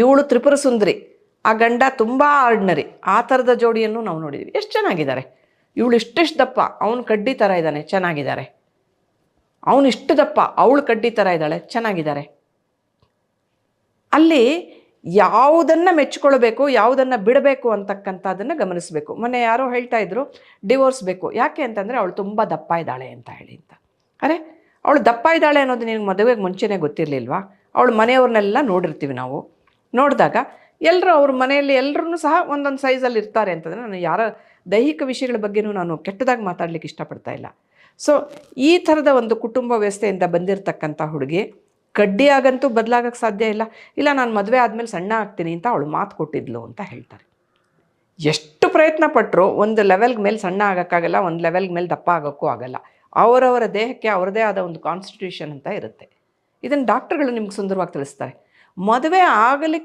ಇವಳು ತ್ರಿಪುರ ಸುಂದರಿ, ಆ ಗಂಡ ತುಂಬ ಆರ್ಡಿನರಿ, ಆ ಥರದ ಜೋಡಿಯನ್ನು ನಾವು ನೋಡಿದ್ವಿ. ಎಷ್ಟು ಚೆನ್ನಾಗಿದ್ದಾರೆ. ಇವಳು ಇಷ್ಟಿಷ್ಟು ದಪ್ಪ, ಅವನು ಕಡ್ಡಿ ಥರ ಇದ್ದಾನೆ, ಚೆನ್ನಾಗಿದ್ದಾರೆ. ಅವನು ಇಷ್ಟು ದಪ್ಪ, ಅವಳು ಕಡ್ಡಿ ಥರ ಇದ್ದಾಳೆ, ಚೆನ್ನಾಗಿದ್ದಾರೆ. ಅಲ್ಲಿ ಯಾವುದನ್ನು ಮೆಚ್ಕೊಳ್ಬೇಕು, ಯಾವುದನ್ನು ಬಿಡಬೇಕು ಅಂತಕ್ಕಂಥದ್ದನ್ನು ಗಮನಿಸಬೇಕು. ಮೊನ್ನೆ ಯಾರೋ ಹೇಳ್ತಾ ಇದ್ರು ಡಿವೋರ್ಸ್ ಬೇಕು, ಯಾಕೆ ಅಂತಂದರೆ ಅವಳು ತುಂಬ ದಪ್ಪ ಇದ್ದಾಳೆ ಅಂತ ಹೇಳಿ ಅಂತ. ಅರೆ, ಅವಳು ದಪ್ಪ ಇದ್ದಾಳೆ ಅನ್ನೋದು ನಿನಗೆ ಮದುವೆಗೆ ಮುಂಚೆನೇ ಗೊತ್ತಿರಲಿಲ್ವಾ? ಅವಳು ಮನೆಯವ್ರನ್ನೆಲ್ಲ ನೋಡಿರ್ತೀವಿ ನಾವು. ನೋಡಿದಾಗ ಎಲ್ಲರೂ ಅವ್ರ ಮನೆಯಲ್ಲಿ ಎಲ್ಲರೂ ಸಹ ಒಂದೊಂದು ಸೈಜಲ್ಲಿ ಇರ್ತಾರೆ ಅಂತಂದರೆ, ನಾನು ಯಾರ ದೈಹಿಕ ವಿಷಯಗಳ ಬಗ್ಗೆನೂ ನಾನು ಕೆಟ್ಟದಾಗಿ ಮಾತಾಡಲಿಕ್ಕೆ ಇಷ್ಟಪಡ್ತಾ ಇಲ್ಲ. ಸೊ ಈ ಥರದ ಒಂದು ಕುಟುಂಬ ವ್ಯವಸ್ಥೆಯಿಂದ ಬಂದಿರತಕ್ಕಂಥ ಹುಡುಗಿ ಕಡ್ಡಿಯಾಗಂತೂ ಬದಲಾಗಕ್ಕೆ ಸಾಧ್ಯ ಇಲ್ಲ. ಇಲ್ಲ, ನಾನು ಮದುವೆ ಆದಮೇಲೆ ಸಣ್ಣ ಆಗ್ತೀನಿ ಅಂತ ಅವಳು ಮಾತು ಕೊಟ್ಟಿದ್ಲು ಅಂತ ಹೇಳ್ತಾರೆ. ಎಷ್ಟು ಪ್ರಯತ್ನ ಪಟ್ಟರು ಒಂದು ಲೆವೆಲ್ಗೆ ಮೇಲೆ ಸಣ್ಣ ಆಗೋಕ್ಕಾಗಲ್ಲ, ಒಂದು ಲೆವೆಲ್ಗೆ ಮೇಲೆ ದಪ್ಪ ಆಗೋಕ್ಕೂ ಆಗಲ್ಲ. ಅವರವರ ದೇಹಕ್ಕೆ ಅವ್ರದ್ದೇ ಆದ ಒಂದು ಕಾನ್ಸ್ಟಿಟ್ಯೂಷನ್ ಅಂತ ಇರುತ್ತೆ. ಇದನ್ನು ಡಾಕ್ಟರ್ಗಳು ನಿಮ್ಗೆ ಸುಂದರವಾಗಿ ತಿಳಿಸ್ತಾರೆ. ಮದುವೆ ಆಗಲಿಕ್ಕೆ